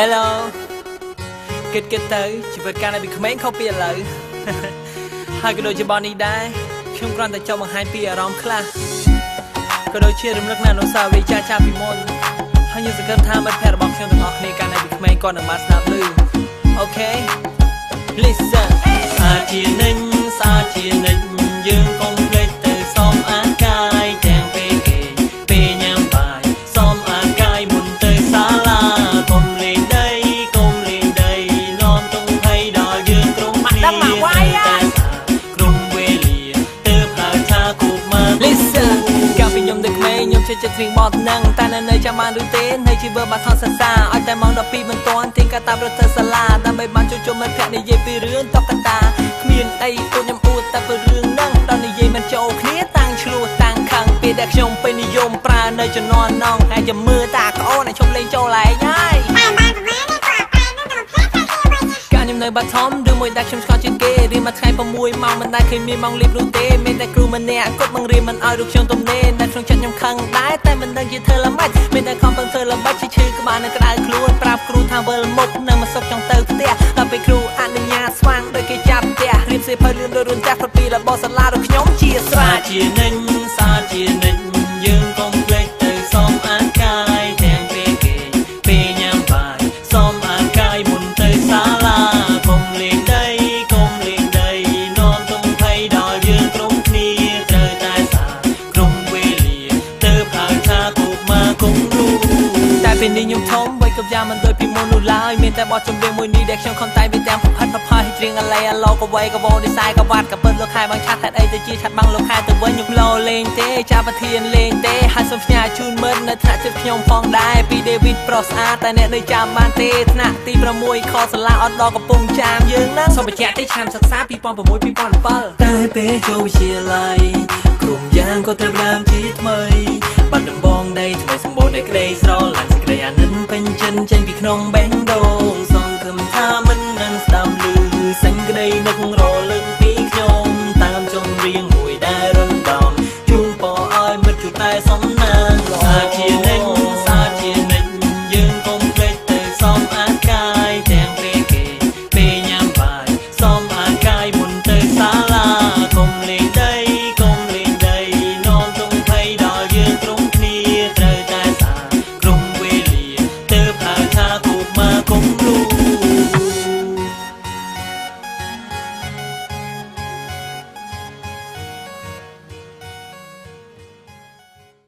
Hello គិតទៅជីវិតការនៅពីក្មេងខុសពីឥឡូវហើយក៏ដូចជាបងនេះដែរខ្ញុំគ្រាន់តែចង់បង្ហាញពីអារម្មណ៍ខ្លះក៏ដូចជារំលឹកនៅអនុស្សាវរីយ៍ចាស់ពីមុនហើយខ្ញុំសង្ឃឹមថាមិត្តភក្តិរបស់ខ្ញុំទាំងអស់គ្នាកាលនៅពីក្មេងក៏នឹងបានស្ដាប់ឮអូខេ Listen សាជានិញសាជានិញយើងកុំភ្លេចទៅសមអាកាយទាំងពេលគេពេលញ៉ាំបាយសមអាកាយមុនទៅសាលាកុំលេងដីនាំទុំភ័យដល់យើងក្រុមគ្នាតែក្រុមវេលាទៅផ្ដើថាគូមក Listen កាលពីខ្ញុំទៅក្មេងខ្ញុំជិះចិត្តវិញបត់នឹងតែនៅចាំបានឬទេនៅជីវិតបាត់ថតសរសើរឲ្យតែម៉ោង12មិនទាន់ទៀងកាតាមរត់ទៅសាលាដើម្បីបានជួបជុំមិត្តភក្តិនិយាយពីរឿងតុក្កតាគ្មានអីពួកខ្ញុំអួតតែពីរឿងហ្នឹងដល់និយាយមិនចូលគ្នាតាំងឆ្លោះតាំងខឹងពេលដែលខ្ញុំពេញនិយមប្រើនៅជំនាន់នងហើយចាំមើលតាក្អូនឲ្យខ្ញុំលេងចូលឯងហើយខ្ញុំនៅបាត់ធំឬមួយដែលខ្ញុំឆ្កល់ជាងគេរៀនមួយថ្ងៃ6ម៉ោងមិនដែលឃើញមានម៉ោងលៀបនោះទេមានតែគ្រូម្នាក់គាត់បង្រៀនមិនឲ្យរូបខ្ញុំទំនេរនៅក្នុងចិត្តខ្ញុំខឹងដែរតែមិនដឹងជាធ្វើល្មិចមានតែខំពឹងធ្វើល្បិចឈឺក្បាលនៅក្តៅខ្លួនប្រាប់គ្រូថាវិលមុខនឹងមកសុខចង់ទៅផ្ទះដល់ពេលគ្រូអនុញ្ញាតស្វាងដោយគេចាប់ផ្ទះរៀបសៀវភៅលឿនដោយរួនចាស់ពីរបស់សាលារបស់ខ្ញុំជាស្រេចជានិញសាជានិញយើងកុំភ្លេចទៅសមអាកាយទាំងពេលគេពេលញ៉ាំបាយសមអាកាយមុនទៅសាលានាំទុំភ័យដល់យើងក្រុមគ្នាត្រូវតែសាក្រុមវេលាទៅផើថាគូមកគង់រូតែពេលនេះខ្ញុំធំវ័យក៏យ៉ាងមិនដូចពីមុននោះឡើយមានតែបទចម្រៀងមួយនេះដែលខ្ញុំខំតែវាទាំងផាត់ផាយច្រៀងអាឡេអាឡូក៏វ័យក៏វោនិស័យក៏វត្តក៏ពិតលោកខែបានឆាត់ហេតុអីទៅជាឆាត់បាំងលោកខែទៅវិញខ្ញុំលោលេងទេចាប្រធានលេងទេហើយសូមផ្ញើជូនមិត្តនៅថ្នាក់ជិតខ្ញុំផងដែរពី David ប្រុសស្អាតតែអ្នកនៅចាំបានទេថ្នាក់ទី6ខសាលាអត់ដល់កំពង់ចាមយើងហ្នឹងសូមបញ្ជាក់ទេឆ្នាំសិក្សា2006-2007តែពេលចូលវិទ្យាល័យក្រុមយ៉ាងក៏ត្រូវឡើងជាថ្មីបាត់ដំបងដីថ្មីសម្បូរដោយក្តីស្រឡាញ់សេចក្តីអាណិតពេញចិនចេញពីក្នុងបេះដូងសង្ឃឹមថាមិននឹងស្ដាប់ឮសេចក្តីនឹករលឹកពីខ្ញុំតាមចម្រៀងមួយដែលរំដំជូនពរឲ្យមិត្តជួបតែសំ